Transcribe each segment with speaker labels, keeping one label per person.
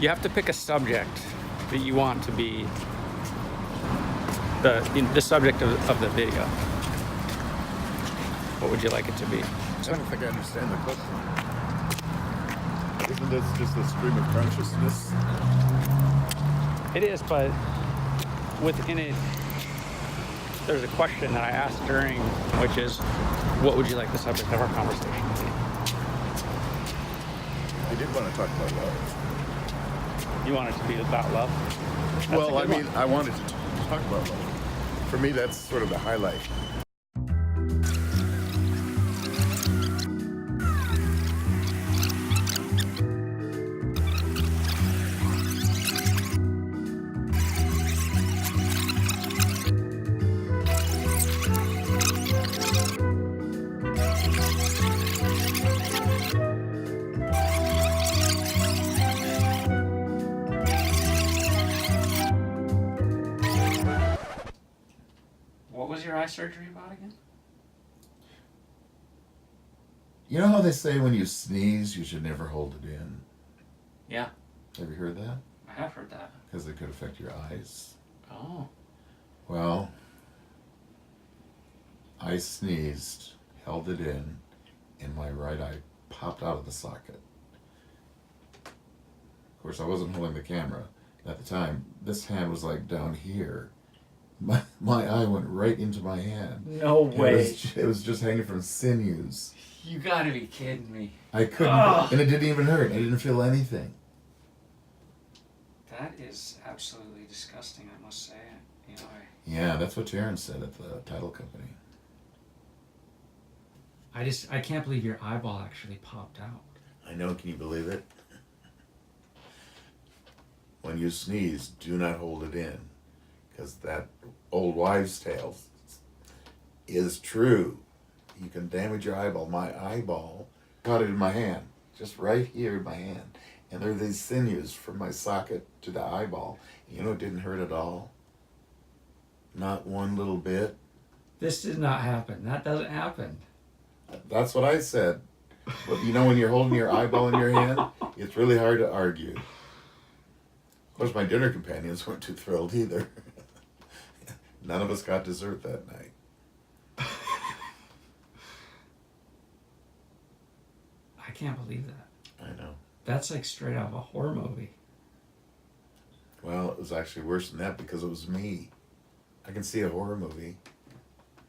Speaker 1: You have to pick a subject that you want to be the subject of the video. What would you like it to be?
Speaker 2: I don't think I understand the question. Isn't this just a stream of consciousness?
Speaker 1: It is, but within it, there's a question that I asked during, which is, what would you like the subject of our conversation to be?
Speaker 2: I did want to talk about love.
Speaker 1: You want it to be about love? That's a
Speaker 2: Well, I
Speaker 1: good
Speaker 2: mean,
Speaker 1: one.
Speaker 2: I wanted to talk about love. For me, that's sort of the highlight.
Speaker 1: What was your eye surgery about again?
Speaker 3: You know how they say when you sneeze, you should never hold it in?
Speaker 1: Yeah,
Speaker 3: Have you heard that?
Speaker 1: I have heard that.
Speaker 3: Because it could affect your eyes.
Speaker 1: Oh.
Speaker 3: Well, I sneezed, held it in, and my right eye popped out of the socket. Of course, I wasn't holding the camera at the time. This hand was like down here. My eye went right into my hand.
Speaker 1: No way.
Speaker 3: It was just hanging from sinews.
Speaker 1: You gotta be kidding me.
Speaker 3: I couldn't,
Speaker 1: Ugh.
Speaker 3: and it didn't even hurt. I didn't feel anything.
Speaker 1: That is absolutely disgusting, I must say. You know,
Speaker 3: Yeah, that's what Terrence said at the title company.
Speaker 4: I can't believe your eyeball actually popped out.
Speaker 3: I know, can you believe it? When you sneeze, do not hold it in, because that old wives' tale is true. You can damage your eyeball. My eyeball caught it in my hand, just right here in my hand. And there are these sinews from my socket to the eyeball. You know, it didn't hurt at all. Not one little bit.
Speaker 4: This did not happen. That doesn't happen.
Speaker 3: That's what I said. But you know, when you're holding your eyeball in your hand, it's really hard to argue. Of course, my dinner companions weren't too thrilled either. None of us got dessert that night.
Speaker 4: I can't believe that.
Speaker 3: I know.
Speaker 4: That's like straight out of a horror movie.
Speaker 3: Well, it was actually worse than that because it was me. I can see a horror movie,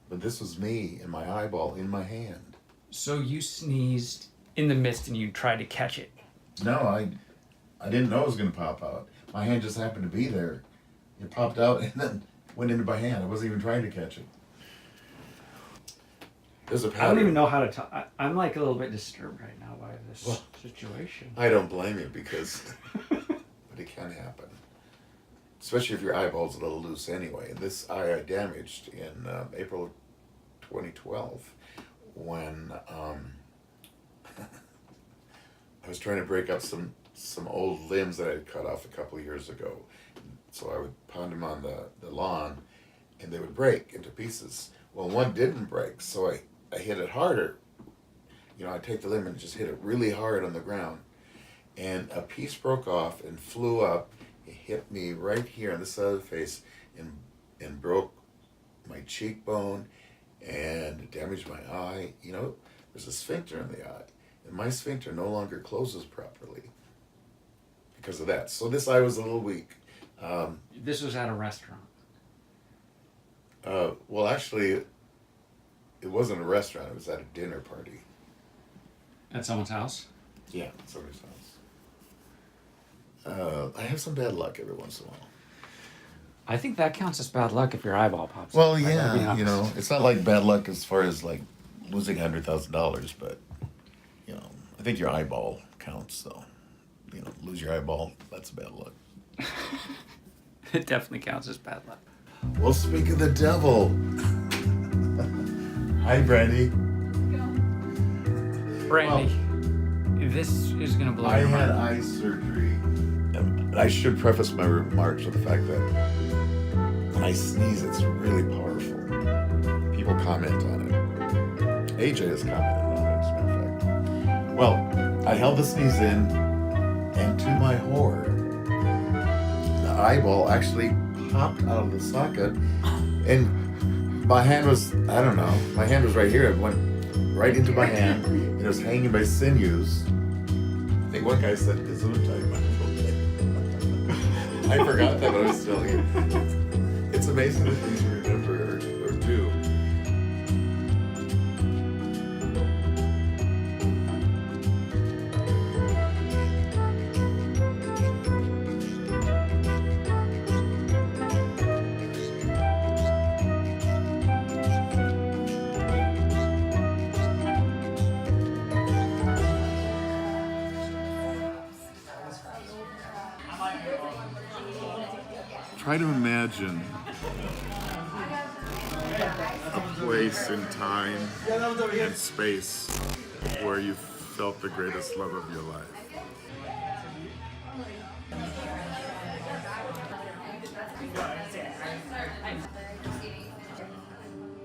Speaker 3: but this was me and my eyeball in my hand.
Speaker 4: So you sneezed.
Speaker 1: in the mist and you tried to catch it.
Speaker 3: No, I didn't know it was going to pop out. My hand just happened to be there. It popped out and then went into my hand. I wasn't even trying to catch it. There's a pattern.
Speaker 1: I don't even know how to talk. I'm like a little bit disturbed right now by this
Speaker 3: Well,
Speaker 1: situation.
Speaker 3: I don't blame you because, but it can happen. Especially if your eyeball's a little loose anyway. And this eye I damaged in April of 2012 when I was trying to break up some old limbs that I had cut off a couple of years ago. So I would pound them on the lawn and they would break into pieces. Well, one didn't break, so I hit it harder. You know, I'd take the limb and just hit it really hard on the ground. And a piece broke off and flew up. It hit me right here on this side of the face and broke my cheekbone and damaged my eye. You know, there's a sphincter in the eye. And my sphincter no longer closes properly because of that. So this eye was a little weak.
Speaker 1: This was at a restaurant.
Speaker 3: Well, actually, it wasn't a restaurant. It was at a dinner party.
Speaker 1: At someone's house?
Speaker 3: Yeah, somebody's house. I have some bad luck every once in a while.
Speaker 1: I think that counts as bad luck if your eyeball pops
Speaker 3: Well,
Speaker 1: up. I gotta be
Speaker 3: yeah, you know,
Speaker 1: honest.
Speaker 3: it's not like bad luck as far as like losing $100,000, but you know, I think your eyeball counts. Though, you know, lose your eyeball, that's bad luck.
Speaker 1: It definitely counts as bad luck.
Speaker 3: Well, speak of the devil. Hi, Brandy.
Speaker 1: Brandy, this is gonna blow
Speaker 3: I
Speaker 1: your
Speaker 3: had
Speaker 1: mind.
Speaker 3: eye surgery. And I should preface my remarks with the fact that when I sneeze, it's really powerful. People comment on it. AJ has commented on it, as a matter of fact. Well, I held the sneeze in, and to my horror, eyeball actually popped out of the socket, and my hand was, I don't know, my hand was right here. It went right into my hand, and it was hanging by sinews. I think one guy said, "Gesundheit." I forgot that, but I was telling you. It's amazing the things you remember or do.
Speaker 2: Try to imagine a place in time and space where you felt the greatest love of your life.